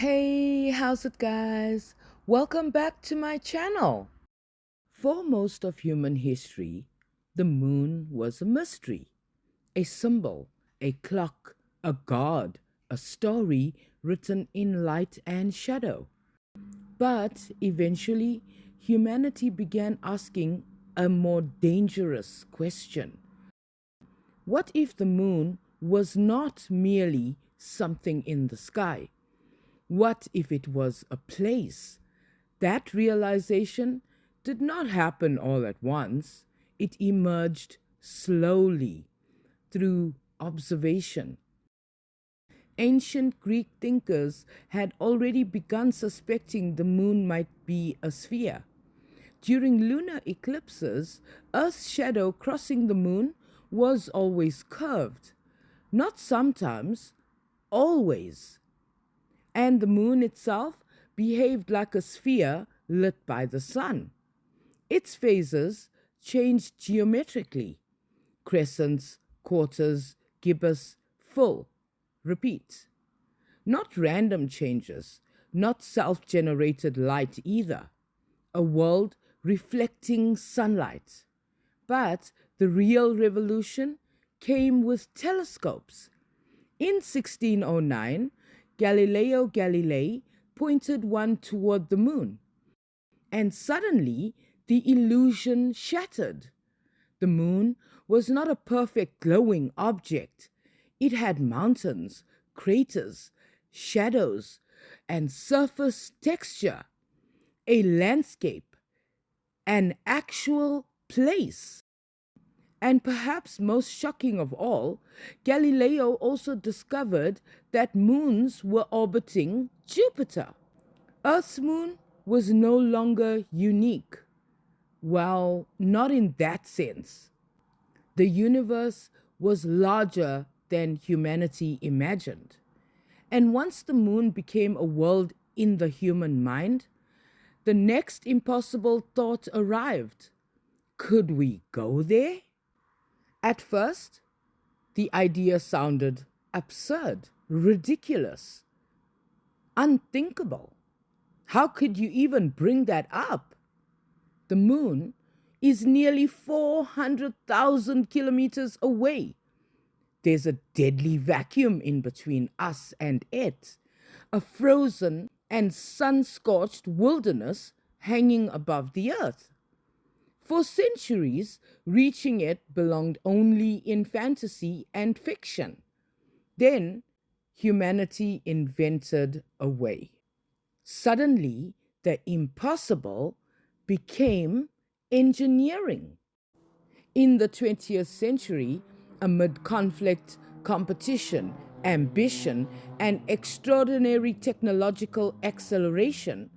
Hey, how's it, guys? Welcome back to my channel. For most of human history, the moon was a mystery, a symbol, a clock, a god, a story written in light and shadow. But eventually, humanity began asking a more dangerous question. What if the moon was not merely something in the sky? What if it was a place? That realization did not happen all at once. It emerged slowly through observation. Ancient Greek thinkers had already begun suspecting the moon might be a sphere. During lunar eclipses, Earth's shadow crossing the moon was always curved. Not sometimes, always. And the moon itself behaved like a sphere lit by the sun. Its phases changed geometrically: crescents, quarters, gibbous, full, repeat. Not random changes, not self generated light either. A world reflecting sunlight. But the real revolution came with telescopes. In 1609, Galileo Galilei pointed one toward the moon, and suddenly the illusion shattered. The moon was not a perfect glowing object. It had mountains, craters, shadows, and surface texture, a landscape, an actual place. And perhaps most shocking of all, Galileo also discovered that moons were orbiting Jupiter. Earth's moon was no longer unique. Well, not in that sense. The universe was larger than humanity imagined. And once the moon became a world in the human mind, the next impossible thought arrived. Could we go there? At first, the idea sounded absurd, ridiculous, unthinkable. How could you even bring that up? The moon is nearly 400,000 kilometers away. There's a deadly vacuum in between us and it, a frozen and sun scorched wilderness hanging above the earth. For centuries, reaching it belonged only in fantasy and fiction. Then, humanity invented a way. Suddenly, the impossible became engineering. In the 20th century, amid conflict, competition, ambition, and extraordinary technological acceleration,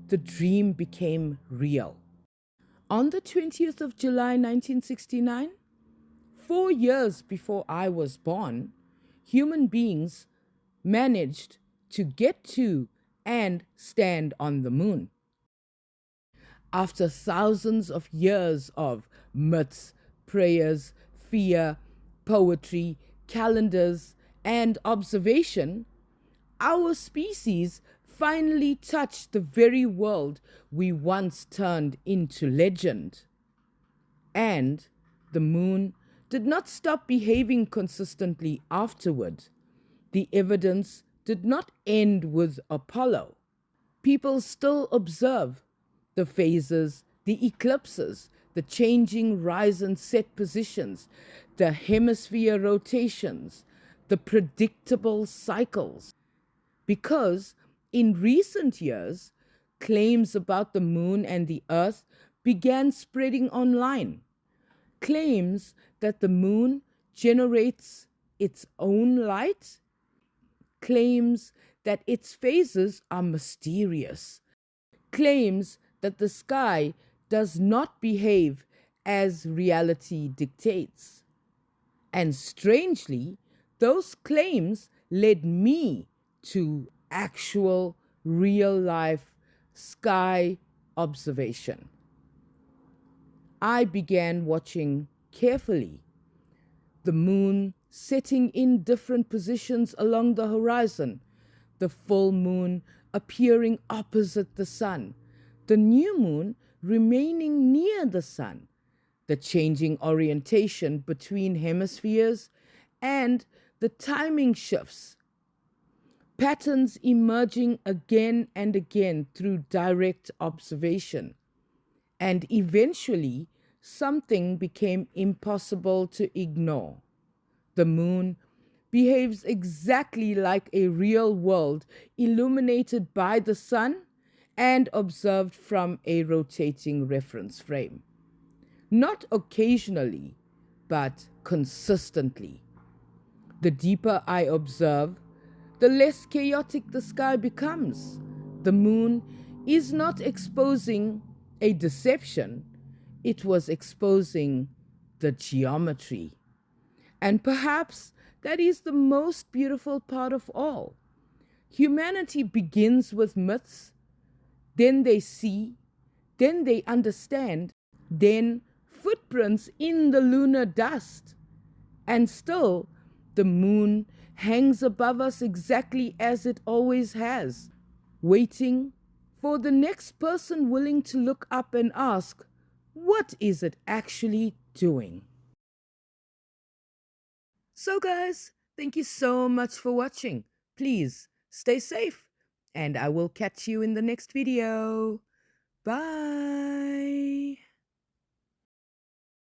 the dream became real. On the 20th of July 1969, 4 years before I was born, human beings managed to get to and stand on the moon. After thousands of years of myths, prayers, fear, poetry, calendars, and observation, our species finally touched the very world we once turned into legend. And the moon did not stop behaving consistently afterward. The evidence did not end with Apollo. People still observe the phases, the eclipses, the changing rise and set positions, the hemisphere rotations, the predictable cycles. Because in recent years, claims about the moon and the earth began spreading online. Claims that the moon generates its own light, claims that its phases are mysterious, claims that the sky does not behave as reality dictates. And strangely, those claims led me to actual, real life sky observation. I began watching carefully the moon setting in different positions along the horizon, the full moon appearing opposite the sun, the new moon remaining near the sun, the changing orientation between hemispheres, and the timing shifts, patterns emerging again and again through direct observation. And eventually, something became impossible to ignore. The moon behaves exactly like a real world illuminated by the sun and observed from a rotating reference frame. Not occasionally, but consistently. The deeper I observe, the less chaotic the sky becomes. The moon is not exposing a deception, it was exposing the geometry. And perhaps that is the most beautiful part of all. Humanity begins with myths, then they see, then they understand, then footprints in the lunar dust. And still, the moon hangs above us exactly as it always has, waiting for the next person willing to look up and ask, what is it actually doing? So, guys, thank you so much for watching. Please stay safe, and I will catch you in the next video. Bye.